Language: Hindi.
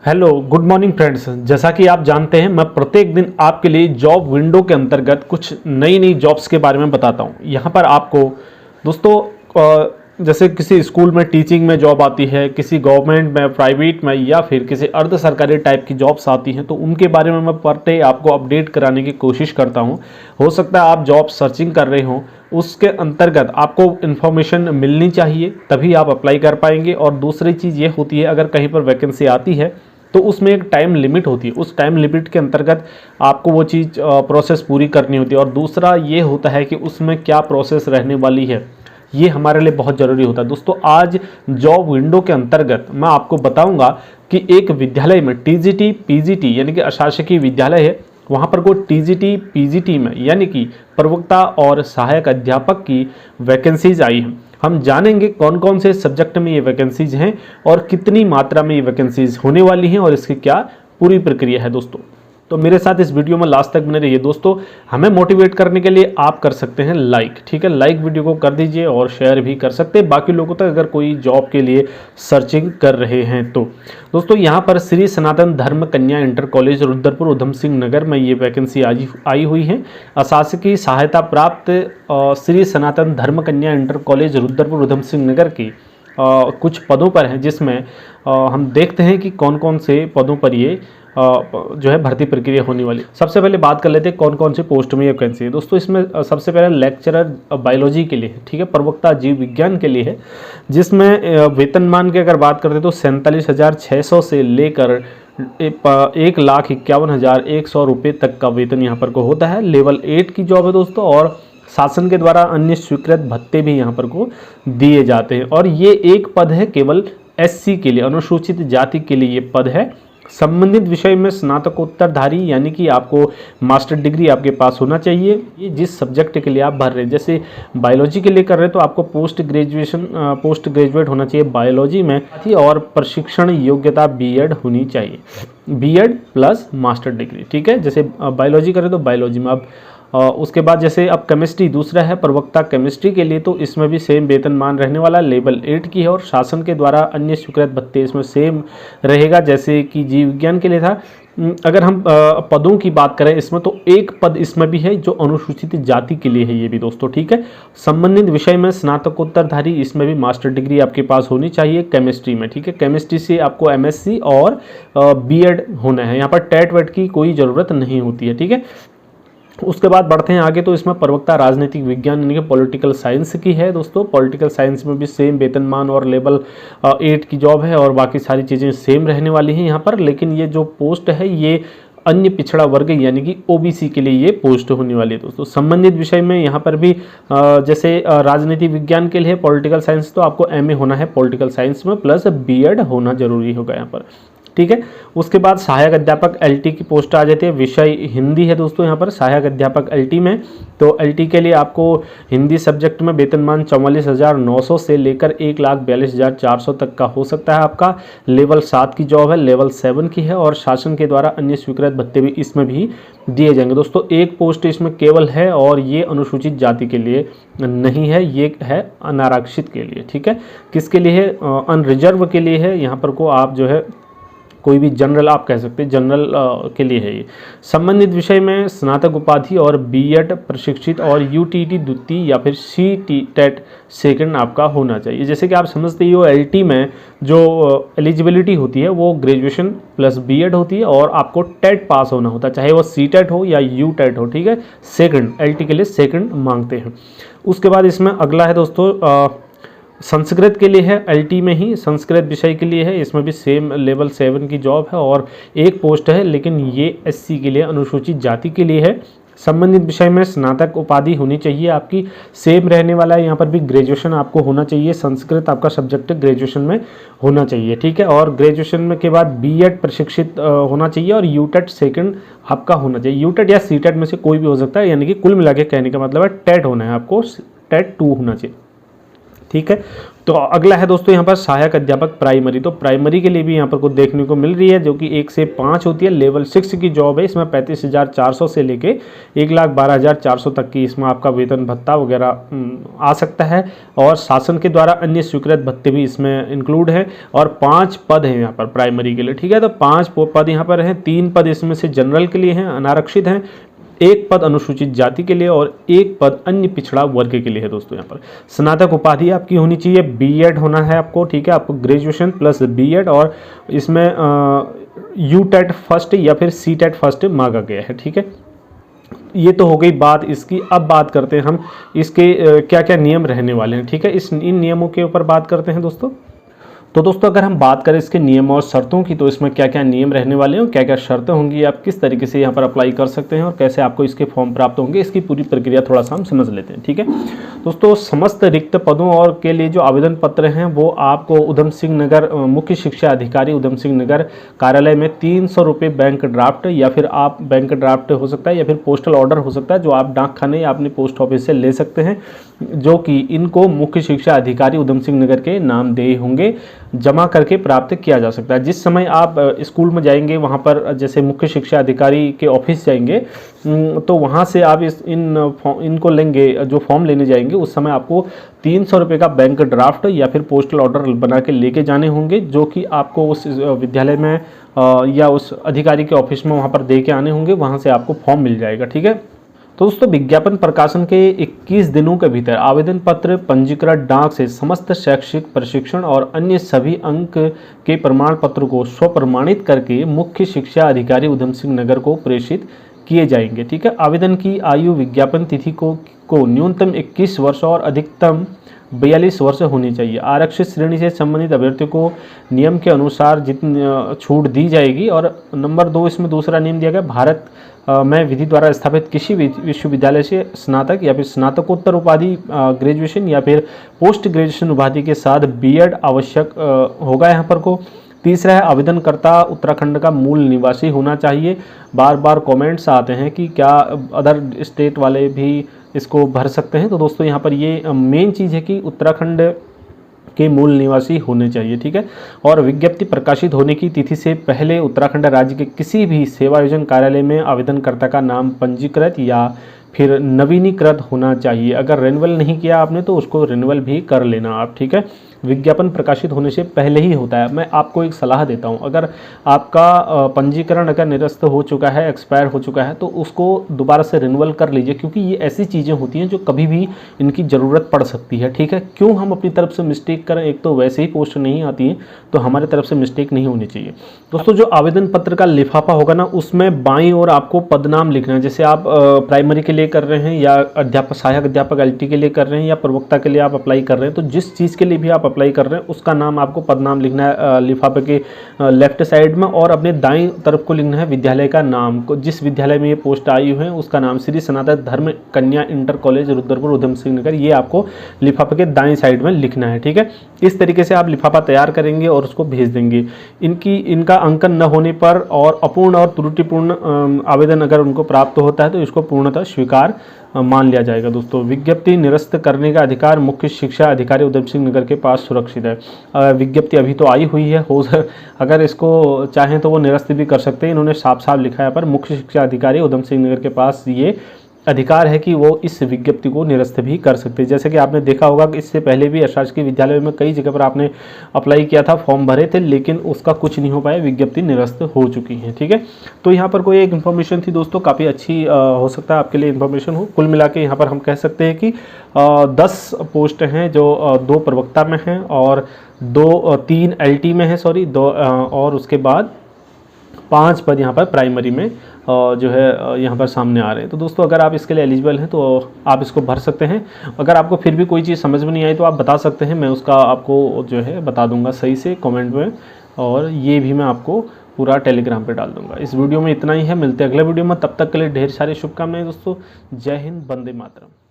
Hello good morning friends. जैसा कि आप जानते हैं मैं प्रत्येक दिन आपके लिए जॉब विंडो के अंतर्गत कुछ नई नई जॉब्स के बारे में बताता हूं। यहां पर आपको दोस्तों जैसे किसी स्कूल में टीचिंग में जॉब आती है, किसी गवर्नमेंट में, प्राइवेट में या फिर किसी अर्ध सरकारी टाइप की जॉब्स आती हैं, तो उनके बारे में मैं पर डे आपको अपडेट कराने की कोशिश करता हूं। हो सकता है आप जॉब सर्चिंग कर रहे हो, उसके अंतर्गत आपको इन्फॉर्मेशन मिलनी चाहिए, तभी आप अप्लाई कर पाएंगे। और दूसरी चीज़ ये होती है, अगर कहीं पर वैकेंसी आती है तो उसमें एक टाइम लिमिट होती है, उस टाइम लिमिट के अंतर्गत आपको वो चीज़ प्रोसेस पूरी करनी होती है। और दूसरा ये होता है कि उसमें क्या प्रोसेस रहने वाली है, ये हमारे लिए बहुत ज़रूरी होता है। दोस्तों आज जॉब विंडो के अंतर्गत मैं आपको बताऊंगा कि एक विद्यालय में टीजीटी पीजीटी यानी कि अशासकीय विद्यालय है, वहाँ पर कोई टीजीटी पीजीटी में यानी कि प्रवक्ता और सहायक अध्यापक की वैकेंसीज आई हैं। हम जानेंगे कौन कौन से सब्जेक्ट में ये वैकेंसीज हैं और कितनी मात्रा में ये वैकेंसीज होने वाली हैं और इसकी क्या पूरी प्रक्रिया है। दोस्तों तो मेरे साथ इस वीडियो में लास्ट तक बने रहिए। दोस्तों हमें मोटिवेट करने के लिए आप कर सकते हैं लाइक, ठीक है, लाइक वीडियो को कर दीजिए और शेयर भी कर सकते हैं बाकी लोगों तक, अगर कोई जॉब के लिए सर्चिंग कर रहे हैं तो। दोस्तों यहाँ पर श्री सनातन धर्म कन्या इंटर कॉलेज रुद्रपुर उधम सिंह नगर में ये वैकेंसी आई हुई है। अशासकीय सहायता प्राप्त श्री सनातन धर्म कन्या इंटर कॉलेज रुद्रपुर उधम सिंह नगर की कुछ पदों पर हैं, जिसमें हम देखते हैं कि कौन कौन से पदों पर ये जो है भर्ती प्रक्रिया होने वाली। सबसे पहले बात कर लेते हैं कौन कौन से पोस्ट में ये वैकेंसी है। दोस्तों इसमें सबसे पहले लेक्चरर बायोलॉजी के लिए है, ठीक है, प्रवक्ता जीव विज्ञान के लिए है, जिसमें वेतनमान की अगर बात करते हैं तो 47,600 से लेकर 1,51,100 रुपये तक का वेतन यहाँ पर को होता है। लेवल 8 की जॉब है दोस्तों, और शासन के द्वारा अन्य स्वीकृत भत्ते भी यहाँ पर को दिए जाते हैं। और ये एक पद है केवल SC के लिए, अनुसूचित जाति के लिए ये पद है। संबंधित विषय में स्नातकोत्तरधारी यानी कि आपको मास्टर डिग्री आपके पास होना चाहिए। ये जिस सब्जेक्ट के लिए आप भर रहे हैं, जैसे बायोलॉजी के लिए कर रहे हैं तो आपको पोस्ट ग्रेजुएट होना चाहिए बायोलॉजी में, और प्रशिक्षण योग्यता B.Ed होनी चाहिए, B.Ed प्लस मास्टर डिग्री, ठीक है। जैसे बायोलॉजी करें तो बायोलॉजी में। अब उसके बाद जैसे अब केमिस्ट्री दूसरा है प्रवक्ता केमिस्ट्री के लिए, तो इसमें भी सेम वेतनमान रहने वाला लेवल 8 की है, और शासन के द्वारा अन्य स्वीकृत भत्ते इसमें सेम रहेगा जैसे कि जीव विज्ञान के लिए था। अगर हम पदों की बात करें इसमें, तो एक पद इसमें भी है जो अनुसूचित जाति के लिए है, ये भी दोस्तों, ठीक है। संबंधित विषय में स्नातकोत्तरधारी, इसमें भी मास्टर डिग्री आपके पास होनी चाहिए केमिस्ट्री में, ठीक है। केमिस्ट्री से आपको MSc और B.Ed होना है, यहाँ पर टेट वेट की कोई ज़रूरत नहीं होती है, ठीक है। उसके बाद बढ़ते हैं आगे, तो इसमें प्रवक्ता राजनीतिक विज्ञान यानी कि पॉलिटिकल साइंस की है दोस्तों। पॉलिटिकल साइंस में भी सेम वेतनमान और लेवल 8 की जॉब है, और बाकी सारी चीज़ें सेम रहने वाली हैं यहाँ पर। लेकिन ये जो पोस्ट है ये अन्य पिछड़ा वर्ग यानी कि OBC के लिए ये पोस्ट होने वाली है दोस्तों। संबंधित विषय में यहाँ पर भी जैसे राजनीतिक विज्ञान के लिए पॉलिटिकल साइंस, तो आपको MA होना है पॉलिटिकल साइंस में, प्लस B.Ed होना जरूरी होगा यहाँ पर, ठीक है। उसके बाद सहायक अध्यापक LT की पोस्ट आ जाती है। विषय हिंदी है दोस्तों यहाँ पर, सहायक अध्यापक LT में। तो LT के लिए आपको हिंदी सब्जेक्ट में वेतनमान 44,900 से लेकर 1,42,400 तक का हो सकता है आपका। लेवल 7 की जॉब है, लेवल 7 की है, और शासन के द्वारा अन्य स्वीकृत भत्ते भी इसमें भी दिए जाएंगे दोस्तों। एक पोस्ट इसमें केवल है, और ये अनुसूचित जाति के लिए नहीं है, ये है अनारक्षित के लिए, ठीक है। किसके लिए है? अनरिजर्व के लिए है। यहाँ पर को आप जो है कोई भी जनरल आप कह सकते हैं, जनरल के लिए है ये। संबंधित विषय में स्नातक उपाधि और B.Ed प्रशिक्षित और UTT द्वितीय या फिर CTET सेकंड आपका होना चाहिए। जैसे कि आप समझते ही हो LT में जो एलिजिबिलिटी होती है वो ग्रेजुएशन प्लस B.Ed होती है, और आपको टेट पास होना होता है, चाहे वो CTET हो या UTET हो, ठीक है। सेकंड LT के लिए सेकंड मांगते हैं। उसके बाद इसमें अगला है दोस्तों संस्कृत के लिए है, LT में ही संस्कृत विषय के लिए है। इसमें भी सेम लेवल 7 की जॉब है, और एक पोस्ट है, लेकिन ये SC के लिए, अनुसूचित जाति के लिए है। संबंधित विषय में स्नातक उपाधि होनी चाहिए आपकी, सेम रहने वाला है। यहाँ पर भी ग्रेजुएशन आपको होना चाहिए, संस्कृत आपका सब्जेक्ट ग्रेजुएशन में होना चाहिए, ठीक है। और ग्रेजुएशन में के बाद B.Ed प्रशिक्षित होना चाहिए, और UTET सेकंड आपका होना चाहिए। UTET या CTET में से कोई भी हो सकता है, यानी कि कुल मिला के कहने का मतलब है टेट होना है आपको, टेट 2 होना चाहिए, ठीक है। तो अगला है दोस्तों यहाँ पर सहायक अध्यापक प्राइमरी। तो प्राइमरी के लिए भी यहाँ पर कुछ देखने को मिल रही है, जो कि 1 से 5 होती है। लेवल 6 की जॉब है, इसमें 35,400 से लेके 1,12,400 तक की इसमें आपका वेतन भत्ता वगैरह आ सकता है। और शासन के द्वारा अन्य स्वीकृत भत्ते भी इसमें इंक्लूड है। और 5 पद हैं यहाँ पर प्राइमरी के लिए, ठीक है। तो 5 पद यहाँ पर हैं, 3 पद इसमें से जनरल के लिए हैं, अनारक्षित हैं, 1 पद अनुसूचित जाति के लिए और 1 पद अन्य पिछड़ा वर्ग के लिए है दोस्तों। यहाँ पर स्नातक उपाधि आपकी होनी चाहिए, बीएड होना है आपको, ठीक है। आपको ग्रेजुएशन प्लस बीएड, और इसमें यूटेट फर्स्ट या फिर सीटेट फर्स्ट मांगा गया है, ठीक है। ये तो हो गई बात इसकी। अब बात करते हैं हम इसके क्या क्या नियम रहने वाले हैं, ठीक है। इन नियमों के ऊपर बात करते हैं दोस्तों। तो दोस्तों अगर हम बात करें इसके नियम और शर्तों की, तो इसमें क्या क्या नियम रहने वाले हैं, क्या क्या शर्तें होंगी, आप किस तरीके से यहाँ पर अप्लाई कर सकते हैं और कैसे आपको इसके फॉर्म प्राप्त होंगे, इसकी पूरी प्रक्रिया थोड़ा सा हम समझ लेते हैं, ठीक है। दोस्तों समस्त रिक्त पदों और के लिए जो आवेदन पत्र हैं वो आपको उधम सिंह नगर मुख्य शिक्षा अधिकारी उधम सिंह नगर कार्यालय में 300 रुपये बैंक ड्राफ्ट, या फिर आप बैंक ड्राफ्ट हो सकता है या फिर पोस्टल ऑर्डर हो सकता है, जो आप डाक खाने या अपने पोस्ट ऑफिस से ले सकते हैं, जो कि इनको मुख्य शिक्षा अधिकारी उधम सिंह नगर के नामधेय होंगे, जमा करके प्राप्त किया जा सकता है। जिस समय आप स्कूल में जाएंगे, वहाँ पर जैसे मुख्य शिक्षा अधिकारी के ऑफिस जाएंगे, तो वहाँ से आप इनको लेंगे, जो फॉर्म लेने जाएंगे उस समय आपको 300 रुपये का बैंक ड्राफ्ट या फिर पोस्टल ऑर्डर बना के लेके जाने होंगे, जो कि आपको उस विद्यालय में या उस अधिकारी के ऑफिस में वहाँ पर दे के आने होंगे, वहाँ से आपको फॉर्म मिल जाएगा, ठीक है। तो दोस्तों विज्ञापन प्रकाशन के 21 दिनों के भीतर आवेदन पत्र पंजीकृत डाक से समस्त शैक्षिक प्रशिक्षण और अन्य सभी अंक के प्रमाण पत्र को स्वप्रमाणित करके मुख्य शिक्षा अधिकारी उधम सिंह नगर को प्रेषित किए जाएंगे, ठीक है। आवेदन की आयु विज्ञापन तिथि को न्यूनतम 21 वर्ष और अधिकतम 42 वर्ष होनी चाहिए। आरक्षित श्रेणी से संबंधित अभ्यर्थियों को नियम के अनुसार जितनी छूट दी जाएगी। और नंबर 2 इसमें दूसरा नियम दिया गया, भारत में विधि द्वारा स्थापित किसी विश्वविद्यालय से स्नातक या फिर स्नातकोत्तर उपाधि ग्रेजुएशन या फिर पोस्ट ग्रेजुएशन उपाधि के साथ बीएड आवश्यक होगा यहाँ पर को। तीसरा है आवेदनकर्ता उत्तराखंड का मूल निवासी होना चाहिए। बार बार कमेंट्स आते हैं कि क्या अदर स्टेट वाले भी इसको भर सकते हैं, तो दोस्तों यहाँ पर ये मेन चीज़ है कि उत्तराखंड के मूल निवासी होने चाहिए, ठीक है। और विज्ञप्ति प्रकाशित होने की तिथि से पहले उत्तराखंड राज्य के किसी भी सेवायोजन कार्यालय में आवेदनकर्ता का नाम पंजीकृत या फिर नवीनीकृत होना चाहिए। अगर रिन्यूअल नहीं किया आपने तो उसको रिन्यूअल भी कर लेना आप, ठीक है। विज्ञापन प्रकाशित होने से पहले ही होता है। मैं आपको एक सलाह देता हूं, अगर आपका पंजीकरण अगर निरस्त हो चुका है, एक्सपायर हो चुका है, तो उसको दोबारा से रिन्यूअल कर लीजिए, क्योंकि ये ऐसी चीज़ें होती हैं जो कभी भी इनकी ज़रूरत पड़ सकती है, ठीक है। क्यों हम अपनी तरफ से मिस्टेक करें, एक तो वैसे ही पोस्ट नहीं आती है, तो हमारे तरफ से मिस्टेक नहीं होनी चाहिए। दोस्तों जो आवेदन पत्र का लिफाफा होगा ना, उसमें बाईं ओर आपको पदनाम लिखना है। जैसे आप प्राइमरी के लिए कर रहे हैं या सहायक अध्यापक एलटी के लिए कर रहे हैं या प्रवक्ता के लिए आप अप्लाई कर रहे हैं, तो जिस चीज़ के लिए भी आप अप्लाई कर रहे हैं उसका नाम आपको पदनाम लिखना है लिफाफे के लेफ्ट साइड में, और अपने दाईं तरफ को लिखना है विद्यालय का नाम को। जिस विद्यालय में ये पोस्ट आई हुई है उसका नाम श्री सनातन धर्म कन्या इंटर कॉलेज रुद्रपुर उधम सिंह नगर, ये आपको लिफाफे के दाईं साइड में लिखना है, ठीक है। इस तरीके से आप लिफाफा तैयार करेंगे और उसको भेज देंगे। इनका अंकन न होने पर और अपूर्ण और त्रुटिपूर्ण आवेदन अगर उनको प्राप्त होता है तो इसको पूर्णतः स्वीकार मान लिया जाएगा। दोस्तों विज्ञप्ति निरस्त करने का अधिकार मुख्य शिक्षा अधिकारी उधम सिंह नगर के पास सुरक्षित है। विज्ञप्ति अभी तो आई हुई है, अगर इसको चाहें तो वो निरस्त भी कर सकते हैं। इन्होंने साफ साफ लिखा है पर मुख्य शिक्षा अधिकारी उधम सिंह नगर के पास ये अधिकार है कि वो इस विज्ञप्ति को निरस्त भी कर सकते हैं। जैसे कि आपने देखा होगा कि इससे पहले भी शासकीय विद्यालय में कई जगह पर आपने अप्लाई किया था, फॉर्म भरे थे, लेकिन उसका कुछ नहीं हो पाया, विज्ञप्ति निरस्त हो चुकी है, ठीक है। तो यहाँ पर कोई एक इन्फॉर्मेशन थी दोस्तों, काफ़ी अच्छी हो सकता है आपके लिए इन्फॉर्मेशन हो। कुल मिला के यहाँ पर हम कह सकते हैं कि 10 पोस्ट हैं जो 2 प्रवक्ता में हैं और 3 एलटी में है, सॉरी 2, और उसके बाद 5 पद यहाँ पर प्राइमरी में जो है यहाँ पर सामने आ रहे हैं। तो दोस्तों अगर आप इसके लिए एलिजिबल हैं तो आप इसको भर सकते हैं। अगर आपको फिर भी कोई चीज़ समझ में नहीं आई तो आप बता सकते हैं, मैं उसका आपको जो है बता दूंगा सही से कमेंट में, और ये भी मैं आपको पूरा टेलीग्राम पे डाल दूंगा। इस वीडियो में इतना ही है, मिलते हैं अगले वीडियो में, तब तक के लिए ढेर सारी शुभकामनाएं दोस्तों। जय हिंद, वंदे मातरम।